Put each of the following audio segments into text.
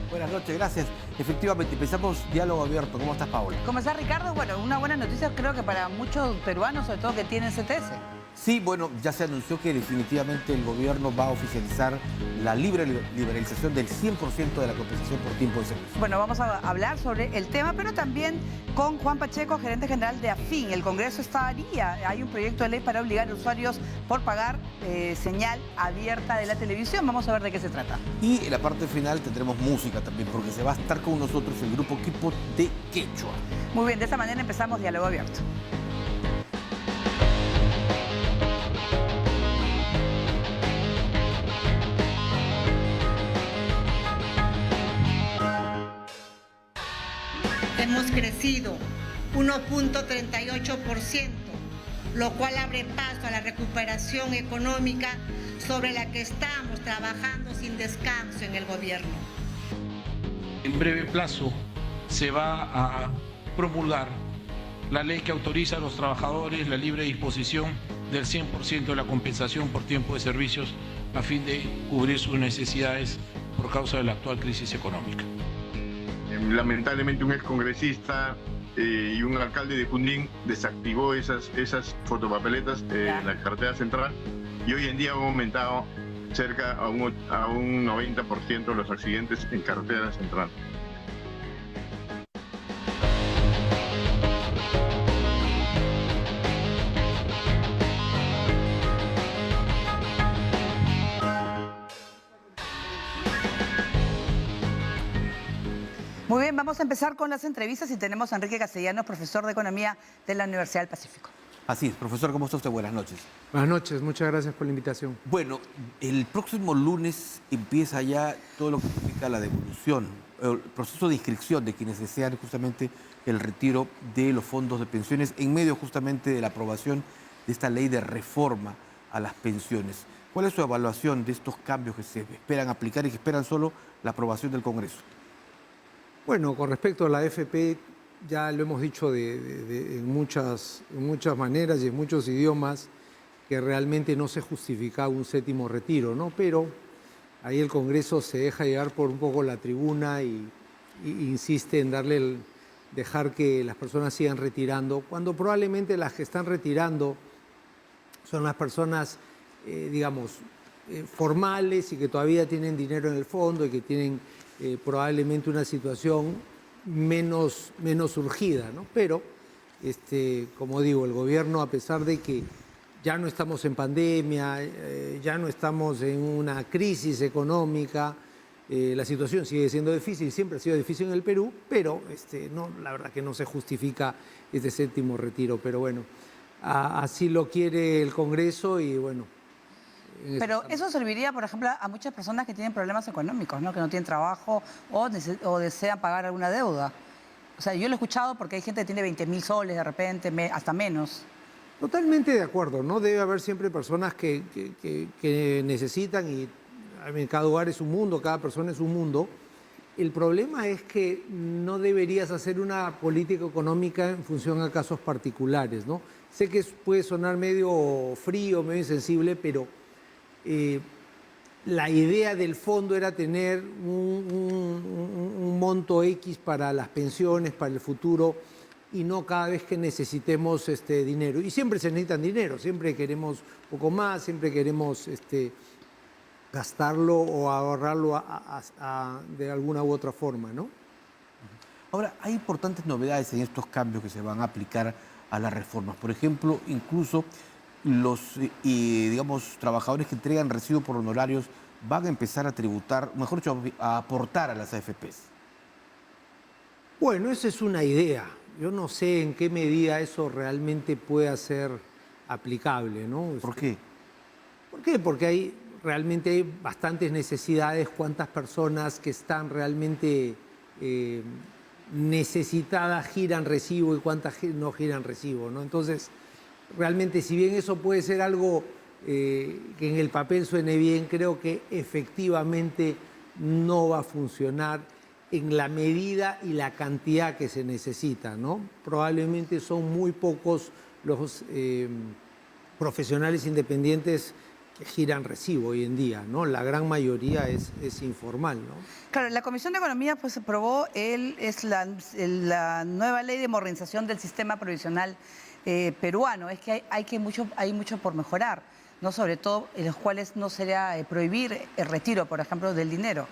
Buenas noches, gracias. Efectivamente, empezamos diálogo abierto. ¿Cómo estás, Paola? ¿Cómo está, Ricardo? Bueno, una buena noticia creo que para muchos peruanos, sobre todo que tienen CTS. Sí, bueno, ya se anunció que definitivamente el gobierno va a oficializar la liberalización del 100% de la compensación por tiempo de servicio. Bueno, vamos a hablar sobre el tema, pero también con Juan Pacheco, gerente general de AFIN. El Congreso hay un proyecto de ley para obligar a usuarios por pagar señal abierta de la televisión. Vamos a ver de qué se trata. Y en la parte final tendremos música también, porque se va a estar con nosotros el grupo Equipo de Quechua. Muy bien, de esta manera empezamos diálogo abierto. Hemos crecido 1.38%, lo cual abre paso a la recuperación económica sobre la que estamos trabajando sin descanso en el gobierno. En breve plazo se va a promulgar la ley que autoriza a los trabajadores la libre disposición del 100% de la compensación por tiempo de servicios a fin de cubrir sus necesidades por causa de la actual crisis económica. Lamentablemente un excongresista y un alcalde de Junín desactivó esas fotopapeletas en la cartera central y hoy en día han aumentado cerca a un 90% los accidentes en carretera central. Muy bien, vamos a empezar con las entrevistas y tenemos a Enrique Castellanos, profesor de Economía de la Universidad del Pacífico. Así es, profesor, ¿cómo está usted? Buenas noches. Buenas noches, muchas gracias por la invitación. Bueno, el próximo lunes empieza ya todo lo que significa la devolución, el proceso de inscripción de quienes desean justamente el retiro de los fondos de pensiones en medio justamente de la aprobación de esta ley de reforma a las pensiones. ¿Cuál es su evaluación de estos cambios que se esperan aplicar y que esperan solo la aprobación del Congreso? Bueno, con respecto a la AFP, ya lo hemos dicho en muchas maneras y en muchos idiomas, que realmente no se justificaba un séptimo retiro, ¿no? Pero ahí el Congreso se deja llevar por un poco la tribuna y insiste en dejar que las personas sigan retirando, cuando probablemente las que están retirando son las personas, formales y que todavía tienen dinero en el fondo y que tienen probablemente una situación menos urgida, ¿no? Pero, como digo, el gobierno, a pesar de que ya no estamos en pandemia, ya no estamos en una crisis económica, la situación sigue siendo difícil, siempre ha sido difícil en el Perú, pero no, la verdad que no se justifica este séptimo retiro. Pero bueno, así lo quiere el Congreso y bueno. Pero eso serviría, por ejemplo, a muchas personas que tienen problemas económicos, ¿no? Que no tienen trabajo o desean pagar alguna deuda. O sea, yo lo he escuchado porque hay gente que tiene 20.000 soles de repente, hasta menos. Totalmente de acuerdo, ¿no? Debe haber siempre personas que necesitan y cada hogar es un mundo, cada persona es un mundo. El problema es que no deberías hacer una política económica en función a casos particulares, ¿no? Sé que puede sonar medio frío, medio insensible, pero la idea del fondo era tener un monto X para las pensiones, para el futuro, y no cada vez que necesitemos dinero. Y siempre se necesitan dinero, siempre queremos un poco más, siempre queremos gastarlo o ahorrarlo de alguna u otra forma, ¿no? Ahora, hay importantes novedades en estos cambios que se van a aplicar a las reformas. Por ejemplo, incluso los trabajadores que entregan recibo por honorarios van a empezar a tributar, mejor dicho, a aportar a las AFPs. Bueno, esa es una idea. Yo no sé en qué medida eso realmente pueda ser aplicable, ¿no? ¿Por qué? ¿Por qué? Porque realmente hay bastantes necesidades, cuántas personas que están realmente necesitadas giran recibo y cuántas no giran recibo, ¿no? Entonces, realmente, si bien eso puede ser algo que en el papel suene bien, creo que efectivamente no va a funcionar en la medida y la cantidad que se necesita, ¿no? Probablemente son muy pocos los profesionales independientes giran recibo hoy en día, ¿no? La gran mayoría es informal, ¿no? Claro, la Comisión de Economía pues aprobó la nueva ley de modernización del sistema provisional peruano. Es que hay mucho por mejorar, ¿no? Sobre todo en los cuales no sería prohibir el retiro, por ejemplo, del dinero.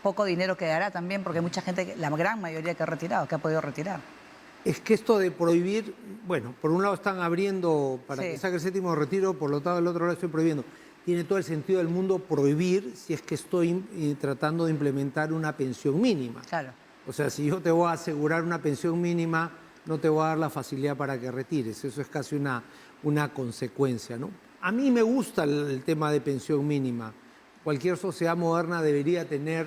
Poco dinero quedará también porque hay mucha gente, la gran mayoría que ha retirado, que ha podido retirar. Es que esto de prohibir, bueno, por un lado están abriendo para Sí. que saque el séptimo retiro, por lo tanto del otro lado estoy prohibiendo. Tiene todo el sentido del mundo prohibir si es que estoy tratando de implementar una pensión mínima. Claro. O sea, si yo te voy a asegurar una pensión mínima, no te voy a dar la facilidad para que retires. Eso es casi una consecuencia, ¿no? A mí me gusta el tema de pensión mínima. Cualquier sociedad moderna debería tener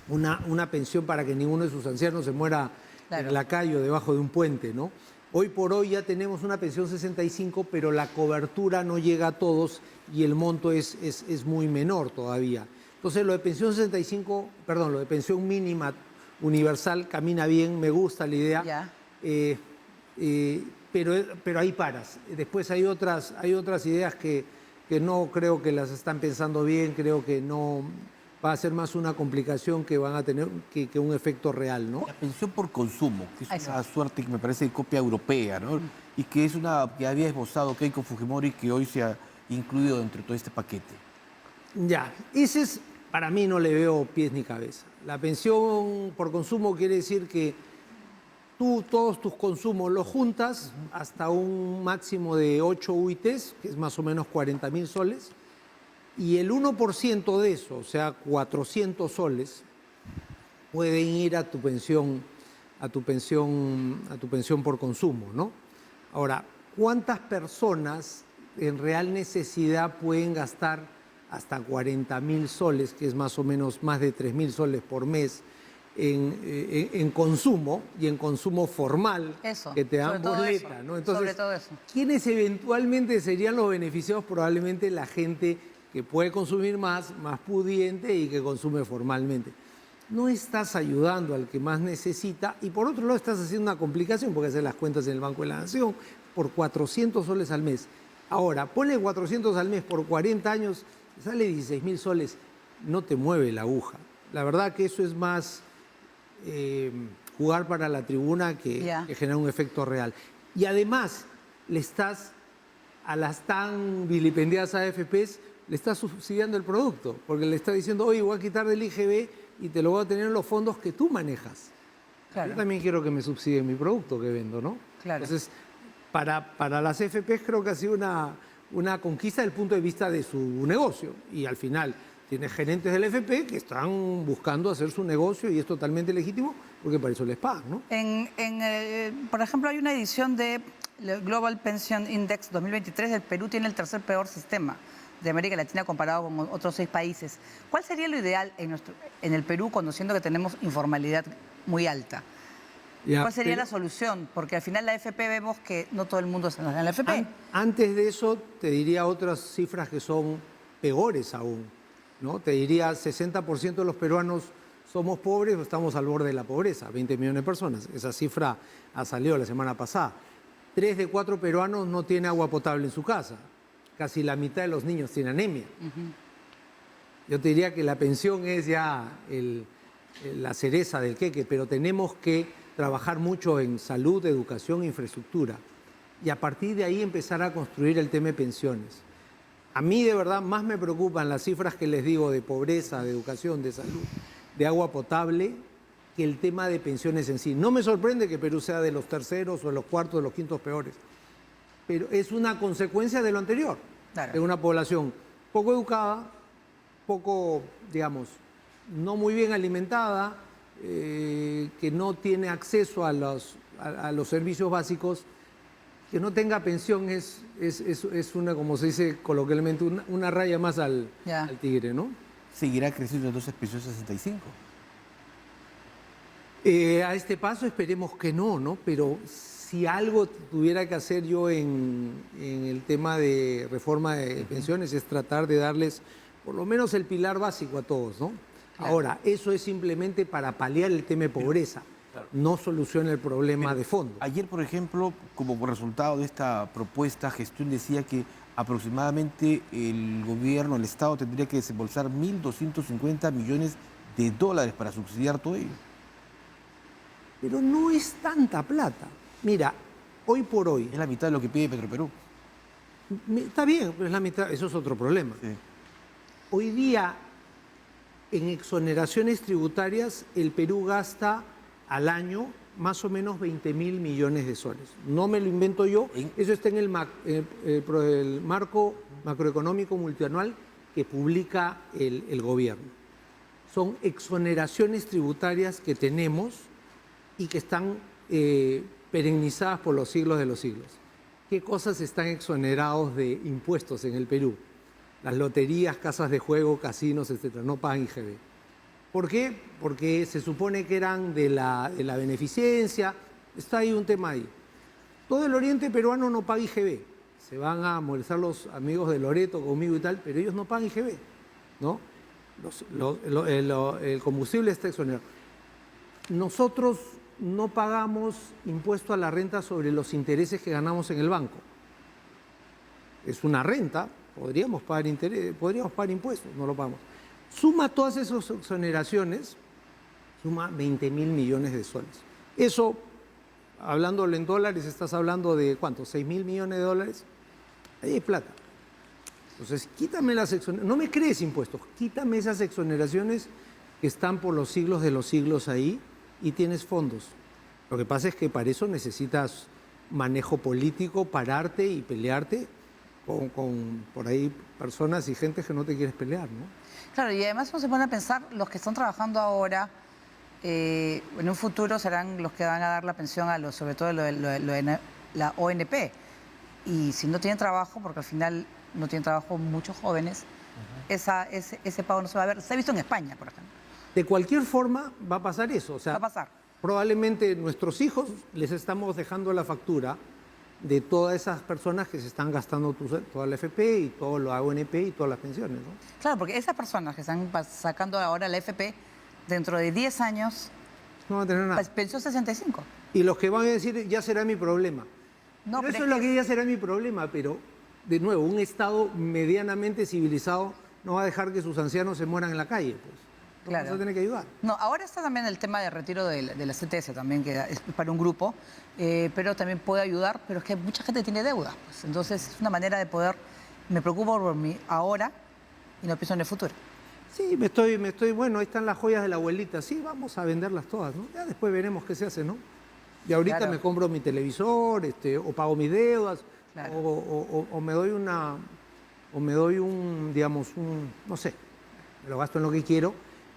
una pensión para que ninguno de sus ancianos se muera Claro. en la calle o debajo de un puente, ¿no? Hoy por hoy ya tenemos una pensión 65, pero la cobertura no llega a todos y el monto es muy menor todavía. Entonces lo de pensión 65, perdón, lo de pensión mínima universal camina bien, me gusta la idea, Ya. pero ahí paras. Después hay otras ideas que no creo que las están pensando bien, creo que no va a ser más una complicación que van a tener que un efecto real, ¿no? La pensión por consumo, que es Eso. una suerte que me parece de copia europea, ¿no? Y que es una que había esbozado Keiko Fujimori, que hoy se ha incluido dentro de todo este paquete. Ya, ese es, para mí no le veo pies ni cabeza. La pensión por consumo quiere decir que tú todos tus consumos los juntas hasta un máximo de 8 UITs, que es más o menos 40.000 soles, y el 1% de eso, o sea, 400 soles, pueden ir a tu pensión por consumo, ¿no? Ahora, ¿cuántas personas en real necesidad pueden gastar hasta 40.000 soles, que es más o menos más de 3.000 soles por mes, en consumo y en consumo formal, Eso, que te dan sobre todo boleta, eso, ¿no? Entonces, sobre todo eso. ¿quiénes eventualmente serían los beneficiados? Probablemente la gente que puede consumir más pudiente y que consume formalmente. No estás ayudando al que más necesita y por otro lado estás haciendo una complicación porque hacer las cuentas en el Banco de la Nación por 400 soles al mes. Ahora, ponle 400 al mes por 40 años, sale 16.000 soles, no te mueve la aguja. La verdad que eso es más jugar para la tribuna que generar un efecto real. Y además, le estás a las tan vilipendiadas AFPs, le estás subsidiando el producto, porque le estás diciendo, oye, voy a quitar del IGB y te lo voy a tener en los fondos que tú manejas. Claro. Yo también quiero que me subsidien mi producto que vendo, ¿no? Claro. Entonces, para las AFPs creo que ha sido una conquista desde el punto de vista de su negocio. Y al final, tienes gerentes del FP que están buscando hacer su negocio y es totalmente legítimo porque para eso les pagan, ¿no? Por ejemplo, hay una edición de Global Pension Index 2023. El Perú tiene el tercer peor sistema de América Latina comparado con otros 6 países. ¿Cuál sería lo ideal en el Perú, conociendo que tenemos informalidad muy alta? Ya, ¿Cuál sería la solución? Porque al final la AFP vemos que no todo el mundo está en la AFP. Antes de eso, te diría otras cifras que son peores aún, ¿no? Te diría 60% de los peruanos somos pobres o estamos al borde de la pobreza, 20 millones de personas. Esa cifra ha salido la semana pasada. 3 de 4 peruanos no tienen agua potable en su casa. Casi la mitad de los niños tienen anemia. Yo te diría que la pensión es ya la cereza del queque, pero tenemos que trabajar mucho en salud, educación e infraestructura. Y a partir de ahí empezar a construir el tema de pensiones. A mí de verdad más me preocupan las cifras que les digo de pobreza, de educación, de salud, de agua potable, que el tema de pensiones en sí. No me sorprende que Perú sea de los terceros o de los cuartos, de los quintos peores, pero es una consecuencia de lo anterior, Claro. de una población poco educada, poco, digamos, no muy bien alimentada, que no tiene acceso a los servicios básicos, que no tenga pensión es una, como se dice coloquialmente, una raya más al tigre, ¿no? ¿Seguirá creciendo entonces pensión 65? A este paso esperemos que no, ¿no? Pero si algo tuviera que hacer yo en el tema de reforma de pensiones es tratar de darles por lo menos el pilar básico a todos, ¿no? Claro. Ahora, eso es simplemente para paliar el tema de pobreza, no soluciona el problema de fondo. Ayer, por ejemplo, como resultado de esta propuesta, Gestión decía que aproximadamente el gobierno, el Estado tendría que desembolsar 1.250 millones de dólares para subsidiar todo ello. Pero no es tanta plata. Mira, hoy por hoy, Es la mitad de lo que pide Petroperú. está bien, pero es la mitad, eso es otro problema. Sí. Hoy día, en exoneraciones tributarias, el Perú gasta al año más o menos 20.000 millones de soles. No me lo invento yo, eso está en el marco macroeconómico multianual que publica el gobierno. Son exoneraciones tributarias que tenemos y que están perennizadas por los siglos de los siglos. ¿Qué cosas están exonerados de impuestos en el Perú? Las loterías, casas de juego, casinos, etcétera, no pagan IGB. ¿Por qué? Porque se supone que eran de la beneficencia, está ahí un tema ahí. Todo el oriente peruano no paga IGB. Se van a molestar los amigos de Loreto conmigo y tal, pero ellos no pagan IGB, ¿no? El combustible está exonerado. Nosotros no pagamos impuesto a la renta sobre los intereses que ganamos en el banco. Es una renta, podríamos pagar impuestos, no lo pagamos. Suma todas esas exoneraciones, suma 20.000 millones de soles. Eso, hablándolo en dólares, estás hablando de ¿cuánto? 6.000 millones de dólares. Ahí hay plata. Entonces, quítame las exoneraciones, no me crees impuestos, quítame esas exoneraciones que están por los siglos de los siglos ahí y tienes fondos. Lo que pasa es que para eso necesitas manejo político, pararte y pelearte con por ahí personas y gente que no te quieres pelear, ¿no? Claro, y además uno se pone a pensar, los que están trabajando ahora, en un futuro serán los que van a dar la pensión a los, sobre todo la ONP. Y si no tienen trabajo, porque al final no tienen trabajo muchos jóvenes, ese pago no se va a ver. Se ha visto en España, por ejemplo. De cualquier forma va a pasar eso. O sea, Va a pasar. probablemente nuestros hijos les estamos dejando la factura de todas esas personas que se están gastando toda la FP y todo la ONP y todas las pensiones, ¿no? Claro, porque esas personas que están sacando ahora la FP, dentro de 10 años, No van a tener nada. pensión 65. Y los que van a decir, ya será mi problema. No, Pero pero eso es es lo que ya será mi problema, pero de nuevo, un Estado medianamente civilizado no va a dejar que sus ancianos se mueran en la calle, pues. Claro. Vamos a tener que ayudar. No, ahora está también el tema de retiro de la CTS también, que es para un grupo, pero también puede ayudar, pero es que mucha gente tiene deuda, pues. Entonces es una manera de poder, me preocupo por mí ahora y no pienso en el futuro. Sí, bueno, ahí están las joyas de la abuelita, sí, vamos a venderlas todas, ¿no? Ya después veremos qué se hace, ¿no? Y ahorita Claro. me compro mi televisor, o pago mis deudas, Claro. o me doy digamos, no sé, me lo gasto en lo que quiero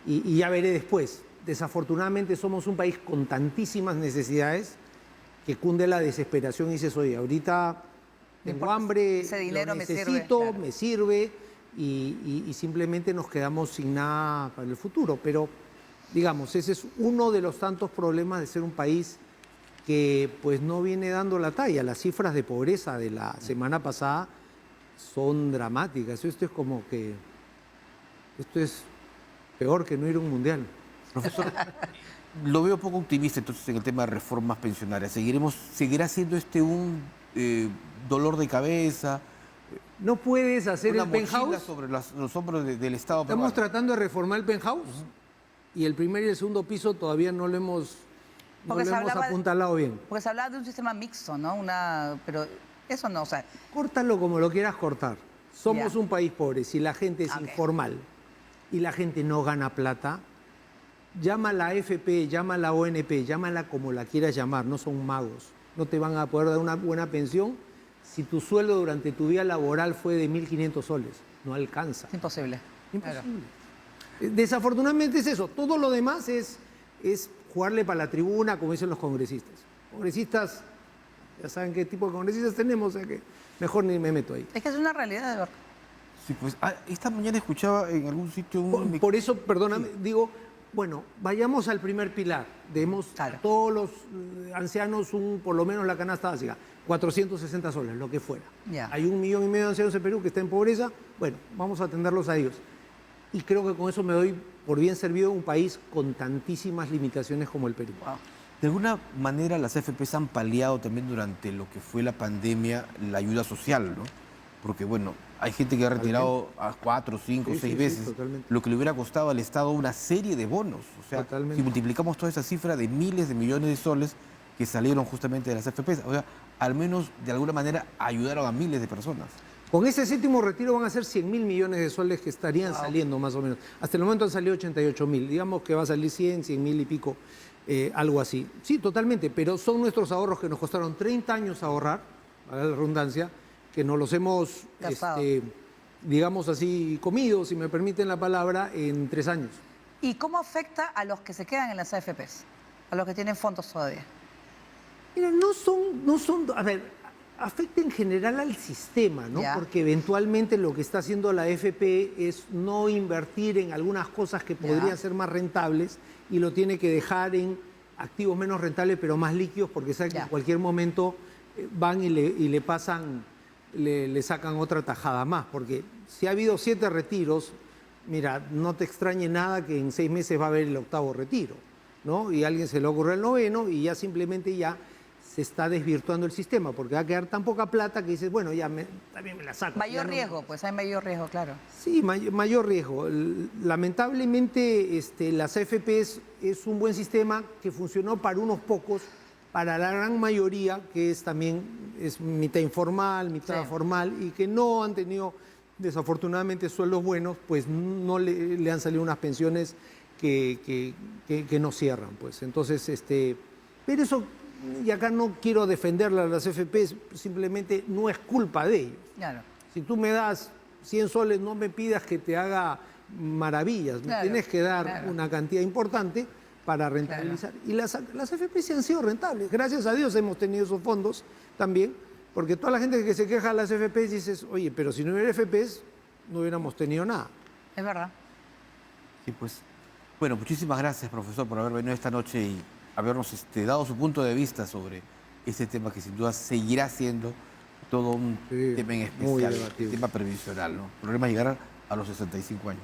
y ya veré después. Desafortunadamente somos un país con tantísimas necesidades que cunde la desesperación y dices, oye, ahorita tengo importa, hambre, ese dinero lo me sirve, necesito, claro. me sirve y simplemente nos quedamos sin nada para el futuro. Pero, digamos, ese es uno de los tantos problemas de ser un país que pues no viene dando la talla. Las cifras de pobreza de la semana pasada son dramáticas. Esto es peor que no ir a un mundial. Profesor, lo veo poco optimista entonces en el tema de reformas pensionarias. ¿Seguirá siendo un dolor de cabeza? No puedes hacer Una el mochila penthouse. sobre los hombros del Estado Estamos peruano. tratando de reformar el penthouse y el primer y el segundo piso todavía no lo hemos Porque se hablaba de- apuntalado bien. Porque se hablaba de un sistema mixto, ¿no? Pero eso no, o sea, Córtalo como lo quieras cortar. Somos Ya. un país pobre. Si la gente es Ok. informal y la gente no gana plata, llama a la AFP, llama a la ONP, llámala como la quieras llamar, no son magos. No te van a poder dar una buena pensión si tu sueldo durante tu vida laboral fue de 1.500 soles. No alcanza. es imposible. Claro. Imposible. Desafortunadamente es eso. Todo lo demás es jugarle para la tribuna, como dicen los congresistas. Congresistas, ya saben qué tipo de congresistas tenemos, o sea que mejor ni me meto ahí. Es que es una realidad, de verdad. Sí, pues, esta mañana escuchaba en algún sitio Por eso, perdóname, digo, bueno, vayamos al primer pilar. Demos Claro. a todos los ancianos por lo menos la canasta básica, 460 soles, lo que fuera. Ya. Hay 1,5 millones de ancianos en Perú que están en pobreza, bueno, vamos a atenderlos a ellos. Y creo que con eso me doy por bien servido un país con tantísimas limitaciones como el Perú. Wow. De alguna manera las AFPs han paliado también durante lo que fue la pandemia la ayuda social, ¿no? porque bueno, hay gente que ha retirado a 4, 5, Sí, 6 sí, veces, totalmente. lo que le hubiera costado al Estado una serie de bonos. O sea, Totalmente. si multiplicamos toda esa cifra de miles de millones de soles que salieron justamente de las AFPs, o sea, al menos de alguna manera ayudaron a miles de personas. Con ese séptimo retiro van a ser 100.000 millones de soles que estarían saliendo más o menos. Hasta el momento han salido 88.000. Digamos que va a salir 100.000 y pico, algo así. Sí, totalmente, pero son nuestros ahorros que nos costaron 30 años ahorrar, a la redundancia, que nos los hemos, Gastado. digamos así, comido, si me permiten la palabra, en 3 años. ¿Y cómo afecta a los que se quedan en las AFPs? A los que tienen fondos todavía. Mira, a ver, afecta en general al sistema, ¿no? Ya. Porque eventualmente lo que está haciendo la AFP es no invertir en algunas cosas que podrían ser más rentables y lo tiene que dejar en activos menos rentables pero más líquidos porque sabe que Ya. en cualquier momento van y le pasan, le sacan otra tajada más. Porque si ha habido 7 retiros, mira, no te extrañe nada que en 6 meses va a haber el 8º retiro, ¿no? Y a alguien se le ocurre el 9º y ya simplemente ya se está desvirtuando el sistema, porque va a quedar tan poca plata que dices, bueno, también me la saco. Mayor Ya no- riesgo, pues hay mayor riesgo, claro. Sí, mayor riesgo. Lamentablemente, las AFPs es un buen sistema que funcionó para unos pocos, para la gran mayoría, que es mitad informal, mitad Sí. formal, y que no han tenido, desafortunadamente, sueldos buenos, pues no le han salido unas pensiones que no cierran, pues. Entonces, pero eso, y acá no quiero defenderlas las AFPs, simplemente no es culpa de ellos. Claro. Si tú me das 100 soles, no me pidas que te haga maravillas. Me Claro, tienes que dar claro. una cantidad importante para rentabilizar. Y las AFP sí han sido rentables. Gracias a Dios hemos tenido esos fondos también, porque toda la gente que se queja de las AFP dices, oye, pero si no hubiera AFPs, no hubiéramos tenido nada. Es verdad. Sí, pues. Bueno, muchísimas gracias, profesor, por haber venido esta noche y habernos dado su punto de vista sobre este tema que sin duda seguirá siendo todo un Sí, tema en muy especial, debatible. el tema previsional, ¿no? El problema es llegar a los 65 años.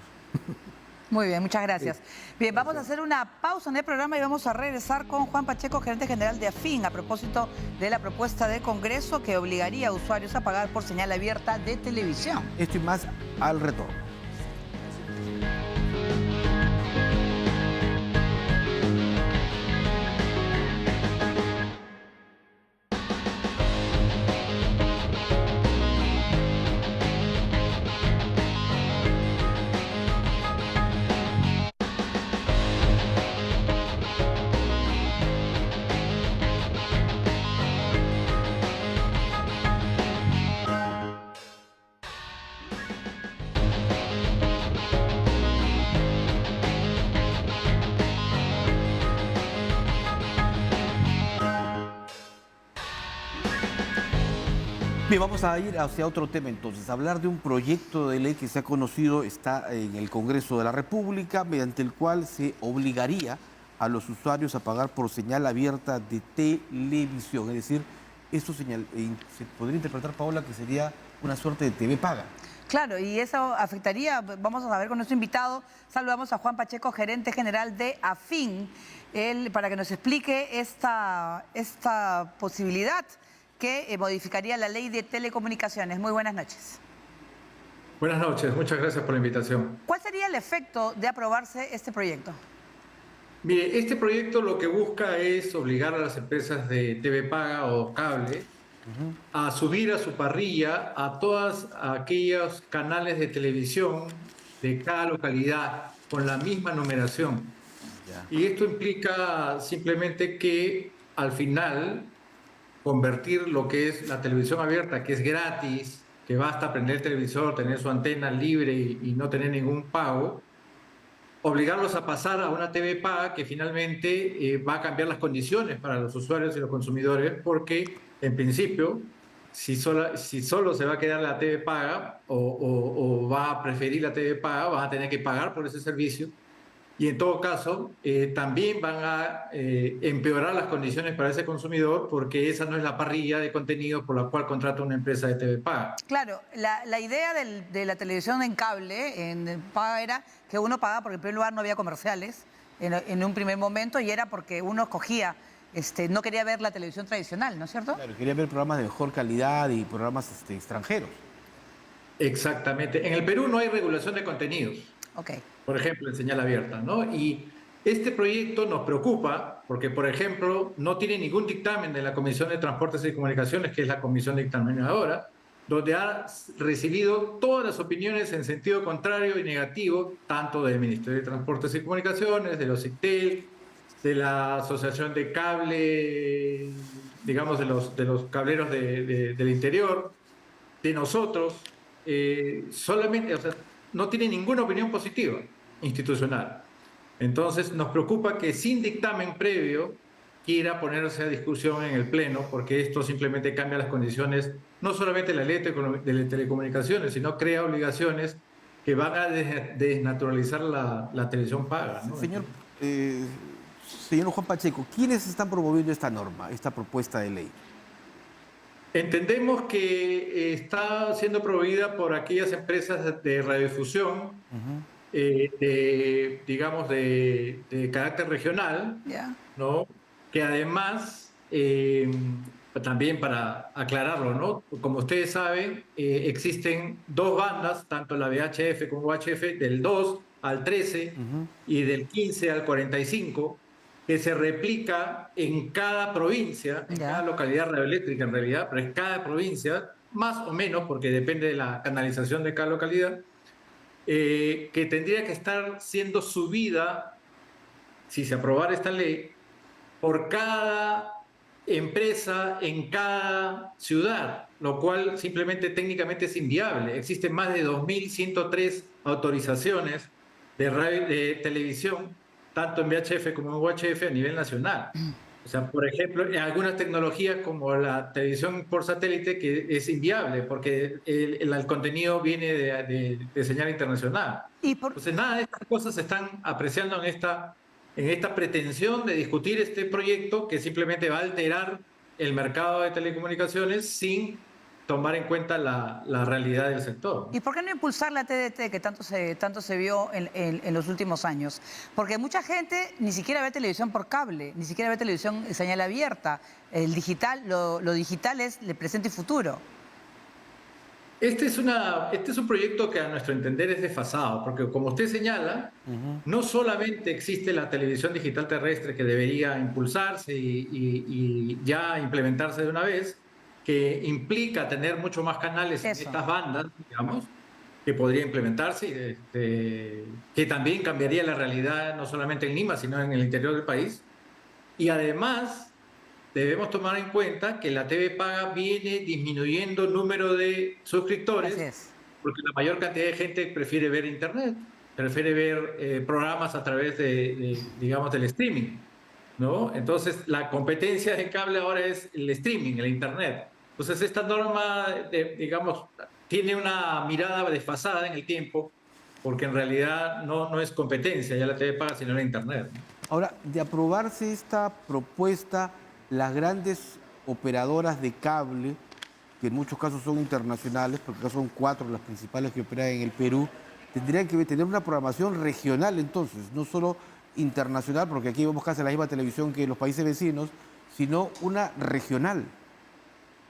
Muy bien, muchas gracias. Bien, vamos a hacer una pausa en el programa y vamos a regresar con Juan Pacheco, gerente general de AFIN, a propósito de la propuesta de Congreso que obligaría a usuarios a pagar por señal abierta de televisión. Esto y más al retorno. Bien, vamos a ir hacia otro tema entonces, hablar de un proyecto de ley que se ha conocido, está en el Congreso de la República, mediante el cual se obligaría a los usuarios a pagar por señal abierta de televisión. Es decir, esto se podría interpretar, Paola, que sería una suerte de TV paga. Claro, y eso afectaría, vamos a saber con nuestro invitado, saludamos a Juan Pacheco, gerente general de AFIN, él para que nos explique esta posibilidad que modificaría la ley de telecomunicaciones. Muy buenas noches. Buenas noches, muchas gracias por la invitación. ¿Cuál sería el efecto de aprobarse este proyecto? Mire, este proyecto lo que busca es obligar a las empresas de TV paga o cable a subir a su parrilla a todos aquellos canales de televisión de cada localidad con la misma numeración. Y esto implica simplemente que al final convertir lo que es la televisión abierta, que es gratis, que basta prender el televisor, tener su antena libre y no tener ningún pago, obligarlos a pasar a una TV paga que finalmente va a cambiar las condiciones para los usuarios y los consumidores, porque en principio, si solo se va a quedar la TV paga o va a preferir la TV paga, van a tener que pagar por ese servicio. Y en todo caso, también van a empeorar las condiciones para ese consumidor porque esa no es la parrilla de contenido por la cual contrata una empresa de TV paga. Claro, la idea de la televisión en cable, en paga, era que uno pagaba porque en primer lugar no había comerciales en un primer momento y era porque uno escogía, no quería ver la televisión tradicional, ¿no es cierto? Claro, quería ver programas de mejor calidad y programas extranjeros. Exactamente. En el Perú no hay regulación de contenidos, Ok. por ejemplo, en señal abierta, ¿no? Y este proyecto nos preocupa porque, por ejemplo, no tiene ningún dictamen de la Comisión de Transportes y Comunicaciones, que es la comisión dictaminadora, donde ha recibido todas las opiniones en sentido contrario y negativo, tanto del Ministerio de Transportes y Comunicaciones, de los ICTEL, de la Asociación de Cable, digamos, de los cableros del interior, de nosotros, solamente, o sea, no tiene ninguna opinión positiva institucional. Entonces, nos preocupa que sin dictamen previo quiera ponerse a discusión en el Pleno, porque esto simplemente cambia las condiciones, no solamente de la ley de telecomunicaciones, sino crea obligaciones que van a desnaturalizar la televisión paga, ¿no? Señor Juan Pacheco, ¿quiénes están promoviendo esta norma, esta propuesta de ley? Entendemos que está siendo promovida por aquellas empresas de radiodifusión, digamos, de carácter regional, Ya. ¿no? Que además, también para aclararlo, ¿no? Como ustedes saben, existen dos bandas, tanto la VHF como UHF, del 2 al 13 y del 15 al 45, que se replica en cada provincia, en cada localidad radioeléctrica en realidad, pero en cada provincia, más o menos, porque depende de la canalización de cada localidad, que tendría que estar siendo subida, si se aprobara esta ley, por cada empresa en cada ciudad, lo cual simplemente técnicamente es inviable. Existen más de 2.103 autorizaciones de televisión, tanto en VHF como en UHF a nivel nacional. O sea, por ejemplo, en algunas tecnologías como la televisión por satélite, que es inviable porque el contenido viene de señal internacional. Entonces, nada de estas cosas se están apreciando en esta pretensión de discutir este proyecto que simplemente va a alterar el mercado de telecomunicaciones sin tomar en cuenta la realidad del sector. ¿Y por qué no impulsar la TDT que tanto se vio en los últimos años? Porque mucha gente ni siquiera ve televisión por cable, ni siquiera ve televisión en señal abierta. El digital, lo digital es el presente y futuro. Este es un proyecto que a nuestro entender es desfasado, porque como usted señala, no solamente existe la televisión digital terrestre que debería impulsarse y ya implementarse de una vez, que implica tener mucho más canales en estas bandas, digamos, que podría implementarse, que también cambiaría la realidad no solamente en Lima, sino en el interior del país. Y además, debemos tomar en cuenta que la TV paga viene disminuyendo el número de suscriptores, porque la mayor cantidad de gente prefiere ver Internet, prefiere ver programas a través digamos, del streaming, ¿no? Entonces, la competencia de cable ahora es el streaming, el Internet. Entonces, esta norma, digamos, tiene una mirada desfasada en el tiempo, porque en realidad no es competencia, ya la TV paga, sino la Internet. Ahora, de aprobarse esta propuesta, las grandes operadoras de cable, que en muchos casos son internacionales, porque acá son 4 las principales que operan en el Perú, tendrían que tener una programación regional entonces, no solo internacional, porque aquí vemos casi la misma televisión que en los países vecinos, sino una regional.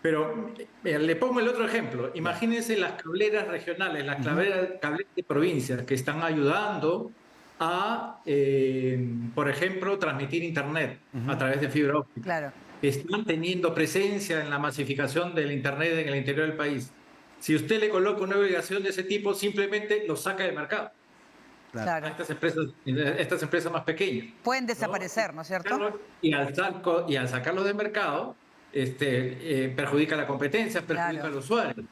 Pero le pongo el otro ejemplo. Imagínense las cableras regionales, las cableras de provincias que están ayudando a, por ejemplo, transmitir Internet a través de fibra óptica. Claro. Están teniendo presencia en la masificación del Internet en el interior del país. Si usted le coloca una obligación de ese tipo, simplemente lo saca del mercado. Claro. A estas empresas más pequeñas. Pueden desaparecer, ¿no es cierto? Y al sacarlos del mercado, perjudica la competencia, perjudica al usuario,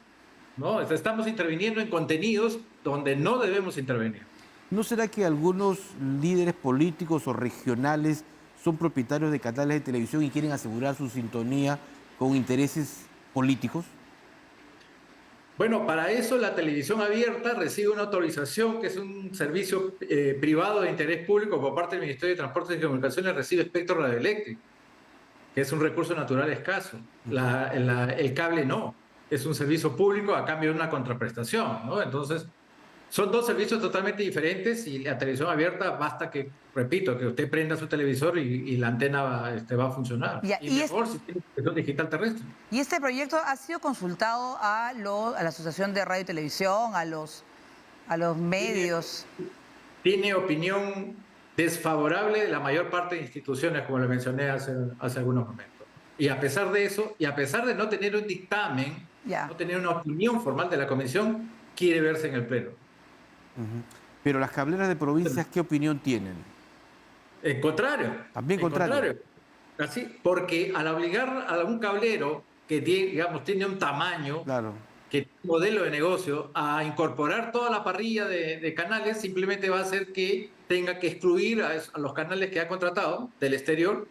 ¿no? Estamos interviniendo en contenidos donde no debemos intervenir. ¿No será que algunos líderes políticos o regionales son propietarios de canales de televisión y quieren asegurar su sintonía con intereses políticos? Bueno, para eso la televisión abierta recibe una autorización, que es un servicio privado de interés público por parte del Ministerio de Transportes y Comunicaciones, recibe espectro radioeléctrico, que es un recurso natural escaso. El cable no, es un servicio público a cambio de una contraprestación, ¿no? Entonces, Son dos servicios totalmente diferentes y la televisión abierta basta que, repito, que usted prenda su televisor y la antena va a funcionar. Ya, y mejor si tiene televisión digital terrestre. ¿Y este proyecto ha sido consultado a la Asociación de Radio y Televisión, a los medios? Tiene opinión desfavorable de la mayor parte de instituciones, como le mencioné hace algunos momentos. Y a pesar de eso, y a pesar de no tener un dictamen, Ya. no tener una opinión formal de la comisión, quiere verse en el pleno. Pero las cableras de provincias, ¿qué opinión tienen? En contrario. También contrario. Así, porque al obligar a un cablero que tiene un tamaño, Claro. que tiene un modelo de negocio, a incorporar toda la parrilla de canales, simplemente va a hacer que tenga que excluir a los canales que ha contratado del exterior,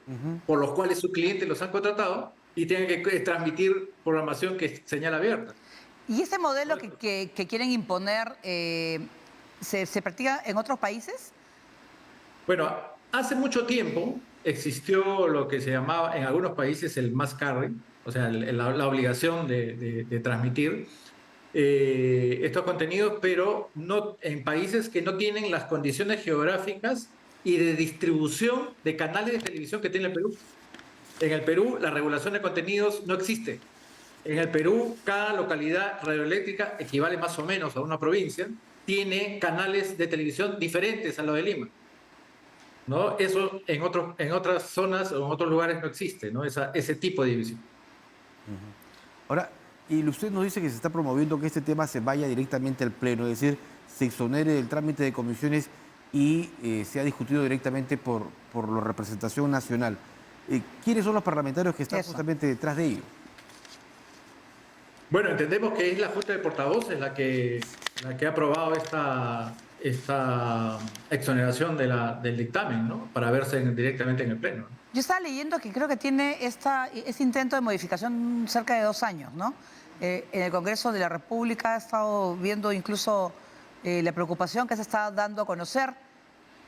por los cuales sus clientes los han contratado, y tenga que transmitir programación que es señal abierta. ¿Y ese modelo que quieren imponer se practica en otros países? Bueno, hace mucho tiempo existió lo que se llamaba en algunos países el must carry, o sea, la obligación de transmitir estos contenidos, pero no en países que no tienen las condiciones geográficas y de distribución de canales de televisión que tiene el Perú. En el Perú, la regulación de contenidos no existe. En el Perú, cada localidad radioeléctrica equivale más o menos a una provincia, tiene canales de televisión diferentes a los de Lima, ¿no? Eso en otras zonas o en otros lugares no existe, ¿no? Ese tipo de división. Ahora, y usted nos dice que se está promoviendo que este tema se vaya directamente al Pleno, es decir, se exonere del trámite de comisiones y sea discutido directamente por la representación nacional. ¿Quiénes son los parlamentarios que están justamente detrás de ello? Bueno, entendemos que es la Junta de Portavoces la que ha aprobado esta exoneración del dictamen, ¿no? Para verse directamente en el Pleno. Yo estaba leyendo que creo que tiene este intento de modificación cerca de 2 años, ¿no? En el Congreso de la República ha estado viendo incluso la preocupación que se está dando a conocer.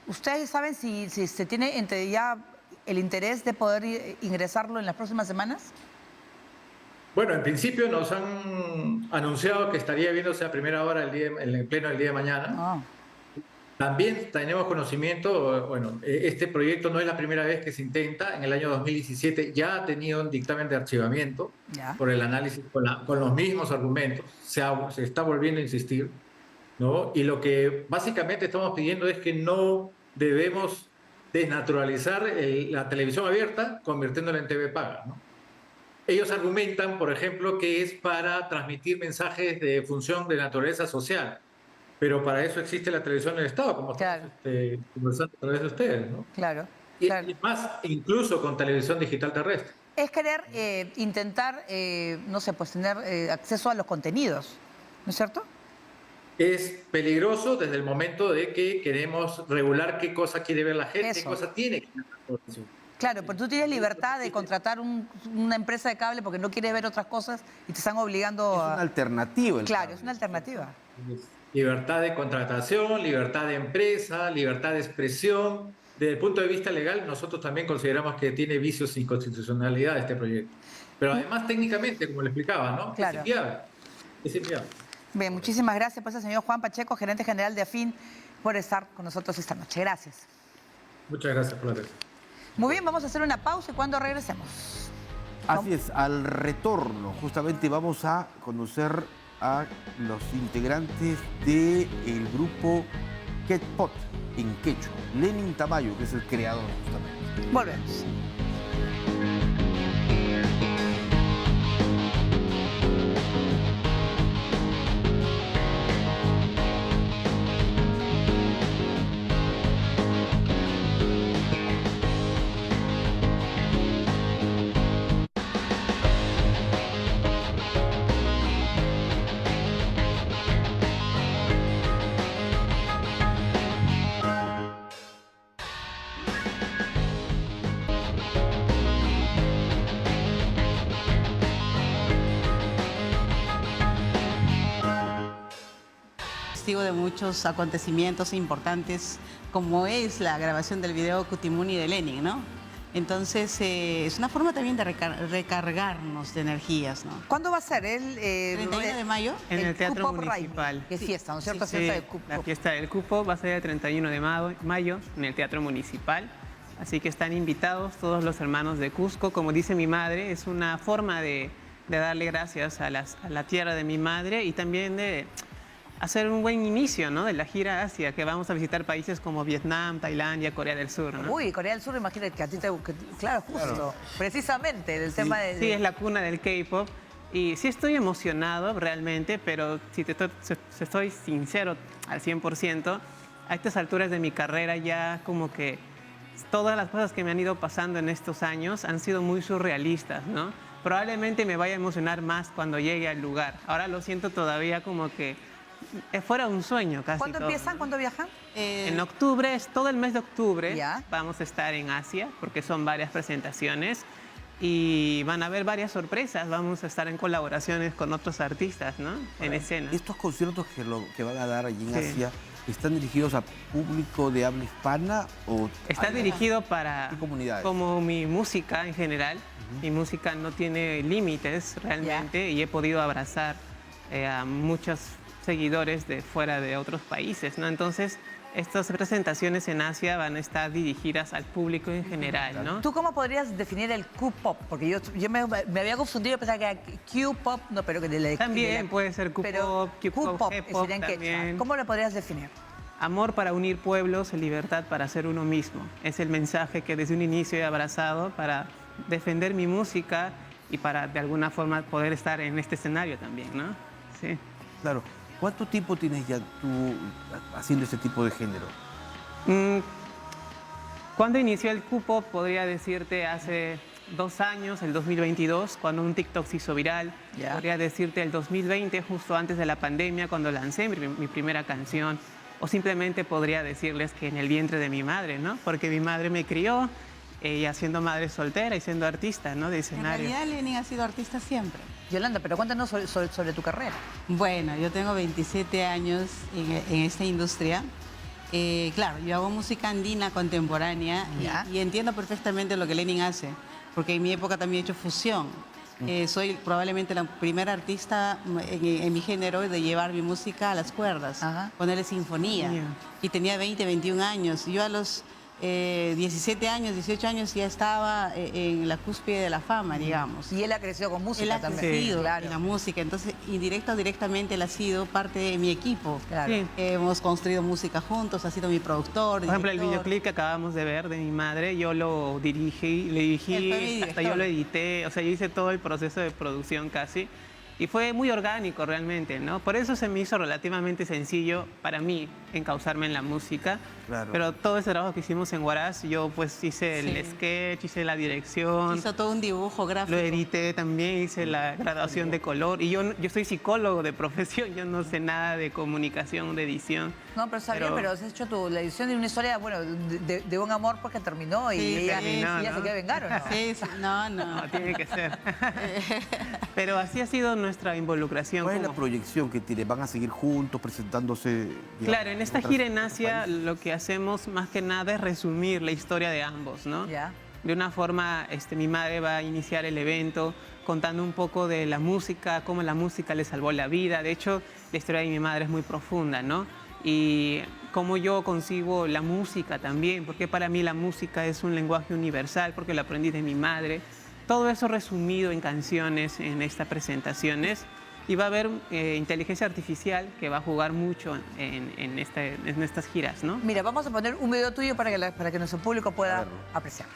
¿Ustedes saben si se tiene ya el interés de poder ingresarlo en las próximas semanas? Bueno, en principio nos han anunciado que estaría viéndose a primera hora en el Pleno el día de mañana. También tenemos conocimiento, bueno, este proyecto no es la primera vez que se intenta. En el año 2017 ya ha tenido un dictamen de archivamiento por el análisis con los mismos argumentos. Se está volviendo a insistir, ¿no? Y lo que básicamente estamos pidiendo es que no debemos desnaturalizar la televisión abierta convirtiéndola en TV paga, ¿no? Ellos argumentan, por ejemplo, que es para transmitir mensajes de función de naturaleza social, pero para eso existe la televisión del Estado, como estamos conversando a través de ustedes, ¿no? Claro. Y más, incluso con televisión digital terrestre. Es querer intentar, no sé, pues tener acceso a los contenidos, ¿no es cierto? Es peligroso desde el momento de que queremos regular qué cosa quiere ver la gente, qué cosa tiene que ver la población. Claro, pero tú tienes libertad de contratar una empresa de cable porque no quieres ver otras cosas y te están obligando a... Es una alternativa. Claro, es una alternativa. Libertad de contratación, libertad de empresa, libertad de expresión. Desde el punto de vista legal, nosotros también consideramos que tiene vicios sin constitucionalidad este proyecto. Pero además, técnicamente, como le explicaba, ¿no? Claro. Es inviable. Es inviable. Bien, muchísimas gracias pues al señor Juan Pacheco, gerente general de AFIN, por estar con nosotros esta noche. Gracias. Muchas gracias por la atención. Muy bien, vamos a hacer una pausa y cuando regresemos. Así es, al retorno justamente vamos a conocer a los integrantes del grupo Ketpot en quechua. Lenin Tamayo, que es el creador justamente. Volvemos. De muchos acontecimientos importantes como es la grabación del video Cutimuni de Lenin, ¿no? Entonces, es una forma también de recargarnos de energías, ¿no? ¿Cuándo va a ser? El 31 de mayo. En el Teatro Q-Pop Raimi, Municipal. que es fiesta, ¿no es cierto? Sí, Fiesta Sí, de Q-Pop. la fiesta del cupo va a ser el 31 de mayo en el Teatro Municipal. Así que están invitados todos los hermanos de Cusco. Como dice mi madre, es una forma de darle gracias a la tierra de mi madre y también de hacer un buen inicio, ¿no?, de la gira Asia, que vamos a visitar países como Vietnam, Tailandia, Corea del Sur, ¿no? Uy, Corea del Sur, imagínate que a ti te... Claro, justo. Precisamente, del tema de... Sí, es la cuna del K-pop. Y sí estoy emocionado realmente, pero si estoy sincero al 100%, a estas alturas de mi carrera ya como que todas las cosas que me han ido pasando en estos años han sido muy surrealistas, ¿no? Probablemente me vaya a emocionar más cuando llegue al lugar. Ahora lo siento todavía como que fuera un sueño casi. ¿Cuándo todo, empiezan? ¿no? ¿Cuándo viajan? En octubre, es todo el mes de octubre, Ya. vamos a estar en Asia, porque son varias presentaciones y van a haber varias sorpresas. Vamos a estar en colaboraciones con otros artistas, ¿no? En escena. ¿Estos conciertos que van a dar allí en Sí. Asia están dirigidos a público de habla hispana o Está dirigido para, ¿Qué comunidades? como mi música en general, mi música no tiene límites realmente y he podido abrazar a muchos seguidores de fuera de otros países, ¿no? Entonces, estas presentaciones en Asia van a estar dirigidas al público en general, ¿no? ¿Tú cómo podrías definir el Q-Pop? Porque yo me había confundido, pensaba que era Q-Pop, no, pero que También puede ser pero Q-pop, Q-pop, sería en quechua. también. ¿Cómo lo podrías definir? Amor para unir pueblos, libertad para ser uno mismo. Es el mensaje que desde un inicio he abrazado para defender mi música y para de alguna forma poder estar en este escenario también, ¿no? Sí. Claro. ¿Cuánto tiempo tienes ya tú haciendo este tipo de género? Cuando inició el Q-Pop, podría decirte hace 2 años, el 2022, cuando un TikTok se hizo viral. Ya. Podría decirte el 2020, justo antes de la pandemia, cuando lancé mi primera canción. O simplemente podría decirles que en el vientre de mi madre, ¿no? Porque mi madre me crió, ella siendo madre soltera y siendo artista, ¿no?, de En escenario. realidad, Lenin ha sido artista siempre. Yolanda, pero cuéntanos sobre tu carrera. Bueno, yo tengo 27 años en esta industria. Claro, yo hago música andina contemporánea Ya. y entiendo perfectamente lo que Lenin hace, porque en mi época también he hecho fusión. Soy probablemente la primera artista en mi género de llevar mi música a las cuerdas, Ajá. ponerle sinfonía. Yeah. Y tenía 20, 21 años. Yo a los 17 años, 18 años ya estaba en la cúspide de la fama, digamos. Y él ha crecido con música Él ha también. crecido Claro. en la música, entonces indirecta o directamente él ha sido parte de mi equipo. Claro. Sí. Hemos construido música juntos, ha sido mi productor. Por ejemplo, el director. videoclip que acabamos de ver de mi madre, yo lo dirigí, Él fue mi hasta director. yo lo edité, o sea, yo hice todo el proceso de producción casi. Y fue muy orgánico realmente, ¿no? Por eso se me hizo relativamente sencillo para mí encauzarme en la música. Claro. Pero todo ese trabajo que hicimos en Huaraz, yo pues hice el Sí. sketch, hice la dirección, Hizo todo un dibujo gráfico. lo edité también, hice la graduación de color. Y yo soy psicólogo de profesión, yo no sé nada de comunicación, de edición. No, pero está bien, pero has hecho la edición de una historia, bueno, de un amor porque terminó y Sí, ella, terminó, y ella ¿no? se quiere vengar, ¿o no? Sí, sí, no. No, tiene que ser. Pero así ha sido nuestra involucración. ¿Cuál es la como- proyección que tiene? ¿Van a seguir juntos presentándose? digamos, Claro, en esta otras- gira en Asia países? lo que hacemos más que nada es resumir la historia de ambos, ¿no? Ya. De una forma, mi madre va a iniciar el evento contando un poco de la música, cómo la música le salvó la vida. De hecho, la historia de mi madre es muy profunda, ¿no? Y cómo yo concibo la música también, porque para mí la música es un lenguaje universal, porque lo aprendí de mi madre. Todo eso resumido en canciones en estas presentaciones. Y va a haber inteligencia artificial que va a jugar mucho en estas giras, ¿no? Mira, vamos a poner un video tuyo para que nuestro público pueda verlo. apreciar.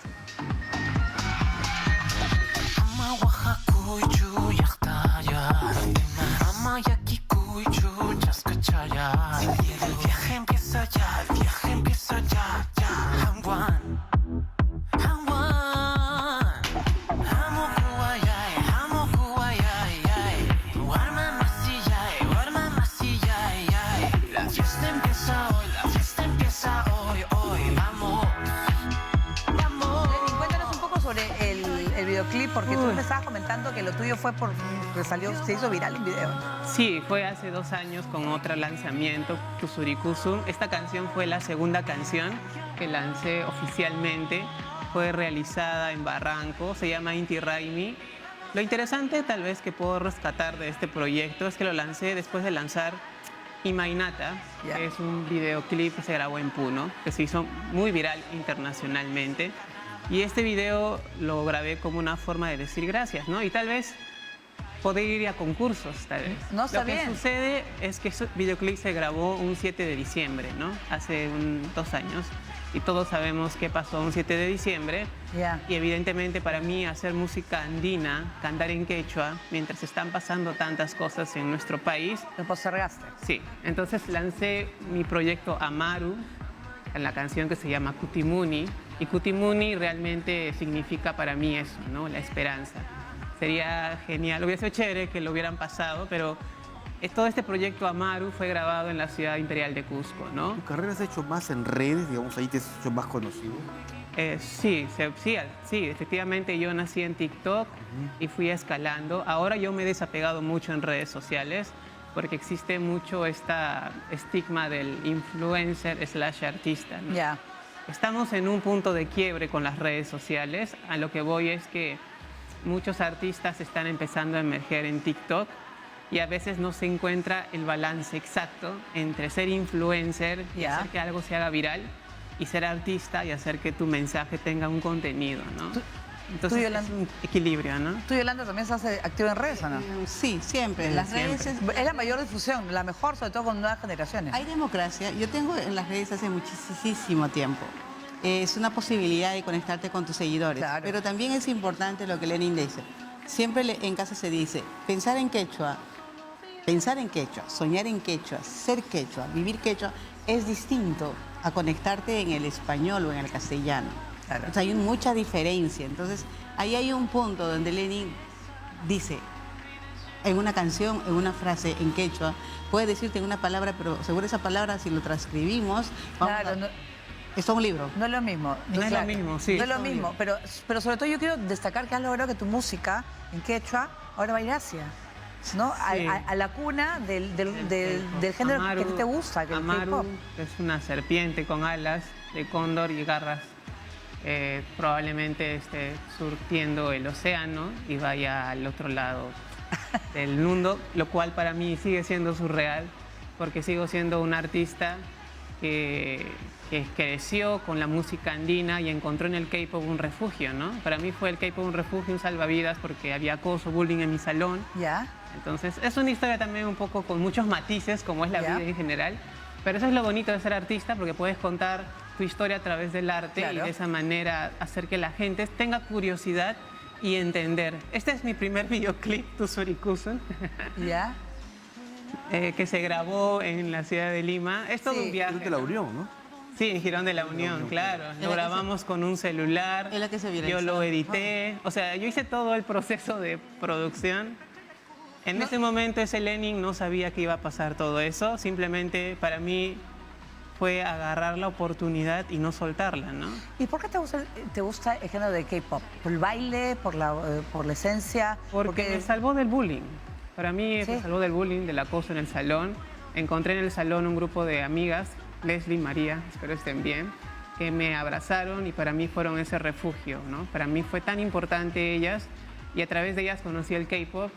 Viaje empieza ya, el viaje empieza ya, ya. Hangwan, Hangwan. Amo Kuwayay, amo Kuwayay. Warma masiyay, warma masiyay. La fiesta empieza hoy, la fiesta empieza hoy, hoy. Vamos, vamos. Lenin, cuéntanos un poco sobre el videoclip, porque tú me estabas comentando que lo tuyo fue que se hizo viral en video. Sí, fue hace 2 años con otro lanzamiento, Kusuri Kusum. Esta canción fue la segunda canción que lancé oficialmente fue realizada en Barranco, se llama Inti Raymi. Lo interesante tal vez que puedo rescatar de este proyecto es que lo lancé después de lanzar Imainata, que es un videoclip que se grabó en Puno, que se hizo muy viral internacionalmente. Y este video lo grabé como una forma de decir gracias, ¿no? Y tal vez poder ir a concursos, tal vez. No está Lo que bien. sucede es que ese videoclip se grabó un 7 de diciembre, ¿no? Hace 2 años. Y todos sabemos qué pasó un 7 de diciembre. Ya. Y evidentemente para mí hacer música andina, cantar en quechua, mientras están pasando tantas cosas en nuestro país. Lo postergaste. Sí, entonces lancé mi proyecto Amaru, en la canción que se llama Cutimuni. Y Cutimuni realmente significa para mí eso, ¿no? La esperanza. Sería genial, hubiese sido chévere que lo hubieran pasado, pero todo este proyecto Amaru fue grabado en la ciudad imperial de Cusco, ¿no? ¿Tu carrera se ha hecho más en redes, digamos, ahí te has hecho más conocido? Sí, efectivamente yo nací en TikTok y fui escalando. Ahora yo me he desapegado mucho en redes sociales porque existe mucho esta estigma del influencer/artista, ¿no? Ya. Estamos en un punto de quiebre con las redes sociales. A lo que voy es que muchos artistas están empezando a emerger en TikTok y a veces no se encuentra el balance exacto entre ser influencer y Ya. hacer que algo se haga viral y ser artista y hacer que tu mensaje tenga un contenido, ¿no? Entonces Yolanda? es un equilibrio, ¿no? ¿Tú, Yolanda, también estás activa en redes o no? Sí, siempre. En las redes Es la mayor difusión, la mejor, sobre todo con nuevas generaciones. hay democracia. Yo tengo en las redes hace muchísimo tiempo. Es una posibilidad de conectarte con tus seguidores. Claro. Pero también es importante lo que Lenin dice. Siempre en casa se dice, pensar en quechua, soñar en quechua, ser quechua, vivir quechua, es distinto a conectarte en el español o en el castellano. Claro. O sea, hay mucha diferencia. Entonces, ahí hay un punto donde Lenin dice, en una canción, en una frase en quechua, puede decirte en una palabra, pero seguro esa palabra, si lo transcribimos, Claro, es todo un libro. no es lo mismo. No es lo mismo, sí. No es lo Obvio. mismo, pero sobre todo yo quiero destacar que has logrado que tu música en quechua ahora va a ir hacia, ¿no? Sí. A la cuna del género Amaru, que te gusta, que es el Amaru K-pop. es una serpiente con alas de cóndor y garras. Probablemente esté surtiendo el océano y vaya al otro lado del mundo, lo cual para mí sigue siendo surreal, porque sigo siendo un artista que creció con la música andina y encontró en el K-pop un refugio, ¿no? Para mí fue el K-pop un refugio, un salvavidas, porque había acoso, bullying en mi salón. ¿Ya? Entonces, es una historia también un poco con muchos matices, como es la Ya. vida en general. Pero eso es lo bonito de ser artista, porque puedes contar tu historia a través del arte Claro. y de esa manera hacer que la gente tenga curiosidad y entender. Este es mi primer videoclip, Tusurikusun, ¿Ya? que se grabó en la ciudad de Lima. Es todo Sí. un viaje. Es de la Unión, ¿no? Sí, en Girón de la Unión, claro. la Lo que se- grabamos con un celular. Es la que se Yo viralizó. lo edité. O sea, yo hice todo el proceso de producción. En ese momento ese Lenin no sabía que iba a pasar todo eso. Simplemente para mí fue agarrar la oportunidad y no soltarla, ¿no? ¿Y por qué te gusta el género de K-pop? ¿Por el baile? ¿Por la esencia? Porque me salvó del bullying. Para mí Sí. me salvó del bullying, del acoso en el salón. Encontré en el salón un grupo de amigas, Leslie, María, espero estén bien, que me abrazaron y para mí fueron ese refugio, ¿no? Para mí fue tan importante ellas y a través de ellas conocí el K-pop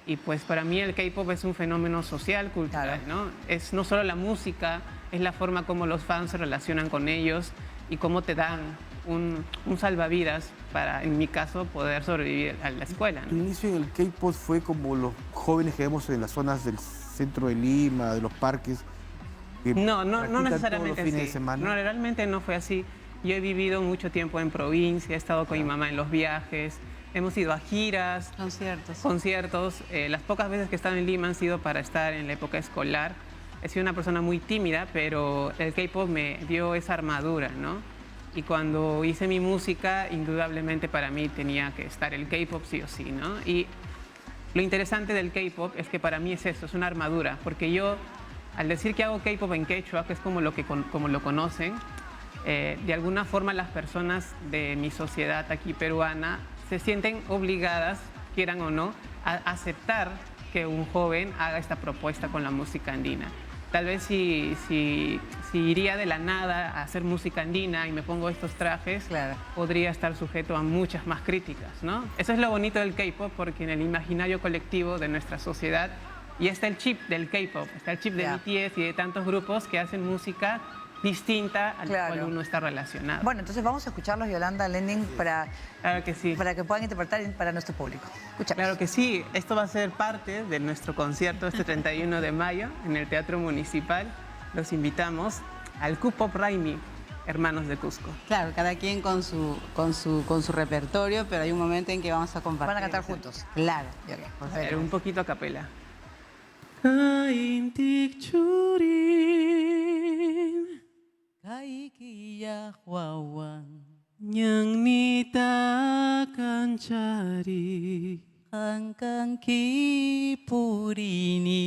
y pues para mí el K-pop es un fenómeno social, cultural, Claro. ¿no? Es no solo la música, es la forma como los fans se relacionan con ellos y cómo te dan un salvavidas para, en mi caso, poder sobrevivir a la escuela, Tu ¿no? inicio en el K-pop fue como los jóvenes que vemos en las zonas del centro de Lima, de los parques. que No practican todos necesariamente los fines así. de semana. No, realmente no fue así. Yo he vivido mucho tiempo en provincia, he estado con mi mamá en los viajes, hemos ido a giras, conciertos. Las pocas veces que he estado en Lima han sido para estar en la época escolar. He sido una persona muy tímida, pero el K-pop me dio esa armadura, ¿no? Y cuando hice mi música, indudablemente para mí tenía que estar el K-pop sí o sí, ¿no? Y lo interesante del K-pop es que para mí es eso, es una armadura, porque yo, al decir que hago K-pop en quechua, que es como lo conocen, de alguna forma las personas de mi sociedad aquí peruana se sienten obligadas, quieran o no, a aceptar que un joven haga esta propuesta con la música andina. Tal vez si iría de la nada a hacer música andina y me pongo estos trajes, Claro. podría estar sujeto a muchas más críticas, ¿no? Eso es lo bonito del K-pop, porque en el imaginario colectivo de nuestra sociedad ya está el chip del K-pop, está el chip de Ya. BTS y de tantos grupos que hacen música distinta a la Claro. cual uno está relacionado. Bueno, entonces vamos a escucharlos, Yolanda, Lenin, para Claro que sí. que puedan interpretar para nuestro público. Escuchamos. Claro que sí, esto va a ser parte de nuestro concierto este 31 de mayo en el Teatro Municipal. Los invitamos al K-pop Raimi, Hermanos de Cusco. Claro, cada quien con su repertorio, pero hay un momento en que vamos a compartir. Van a cantar juntos. Claro. Ya, ya. Por A ver, favor. un poquito a capela. Kaikiya huawan, Yang nita kancari hanggang kipurini.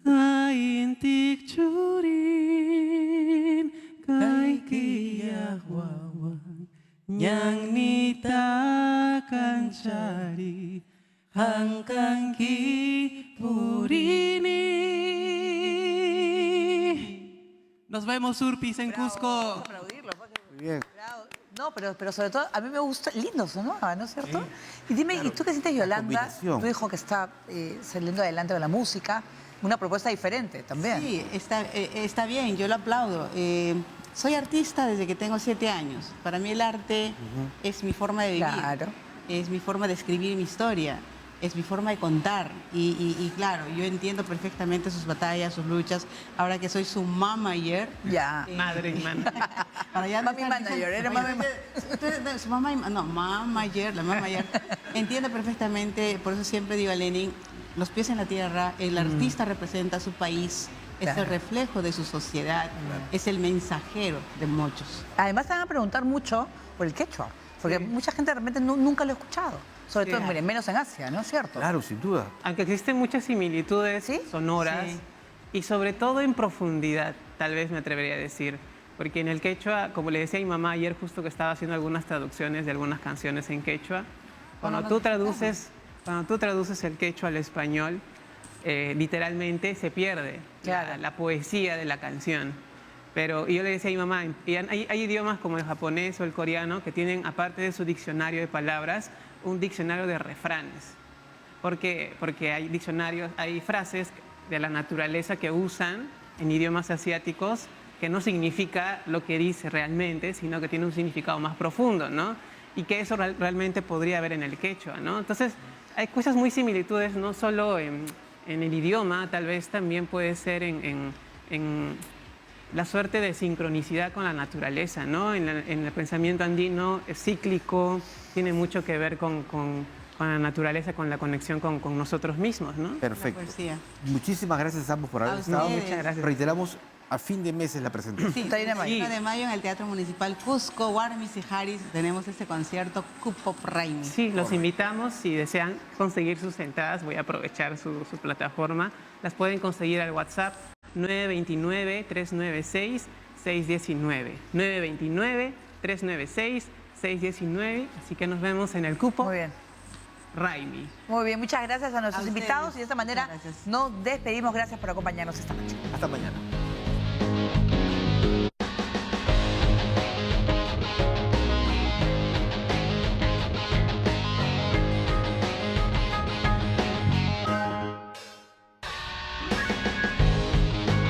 kaintik curin kaikiya wawan Yang nita kancari hanggang kipurini. Nos vemos, Urpis, en Cusco. Vamos a aplaudirlo, porque- Muy bien. Bravo. No, pero sobre todo, a mí me gusta, lindo sonaba, ¿no es cierto? Y dime, ¿y tú qué sientes, Yolanda? combinación. Tu hijo que está saliendo adelante con la música, una propuesta diferente también. Sí, está bien, yo lo aplaudo. Soy artista desde que tengo 7 años. Para mí el arte es mi forma de vivir. Claro. Es mi forma de escribir mi historia. Es mi forma de contar. Y claro, yo entiendo perfectamente sus batallas, sus luchas. Ahora que soy su manager. Ya. Madre y mano. Para ya no Mami estar manager, diciendo- era mami Su mamá y no, manager, la manager. Entiende perfectamente, por eso siempre digo a Lenin, los pies en la tierra, el artista representa a su país, es Claro. el reflejo de su sociedad, es el mensajero de muchos. Además, te van a preguntar mucho por el quechua, porque mucha gente de repente nunca lo ha escuchado. Sobre todo, Sí. miren, menos en Asia, ¿no es cierto? Claro, sin duda. Aunque existen muchas similitudes ¿Sí? sonoras Sí. y sobre todo en profundidad, tal vez me atrevería a decir. Porque en el quechua, como le decía a mi mamá ayer, justo que estaba haciendo algunas traducciones de algunas canciones en quechua, cuando tú traduces el quechua al español, literalmente se pierde Claro. la poesía de la canción. Pero y yo le decía a mi mamá, y hay idiomas como el japonés o el coreano que tienen, aparte de su diccionario de palabras, un diccionario de refranes. Porque hay diccionarios, hay frases de la naturaleza que usan en idiomas asiáticos que no significa lo que dice realmente, sino que tiene un significado más profundo, ¿no? Y que eso realmente podría haber en el quechua, ¿no? Entonces, hay cosas muy similitudes, no solo en el idioma, tal vez también puede ser en la suerte de sincronicidad con la naturaleza, ¿no? En el pensamiento andino es cíclico, tiene mucho que ver con la naturaleza, con la conexión con nosotros mismos, ¿no? Perfecto. La poesía. Muchísimas gracias a ambos por haber A estado. ustedes. Muchas gracias. Reiteramos, a fin de mes es la presentación. Sí, 31 de mayo. 31 de mayo en el Teatro Municipal Cusco, Warmis y Harris, tenemos este concierto K-pop Raimi. Sí, los invitamos. Si desean conseguir sus entradas, voy a aprovechar su plataforma. Las pueden conseguir al WhatsApp 929-396-619. 929-396-619. Así que nos vemos en el cupo Muy bien. Raimi. Muy bien, muchas gracias a nuestros A ustedes. invitados y de esta manera Muchas gracias. nos despedimos. Gracias por acompañarnos esta noche. Hasta mañana.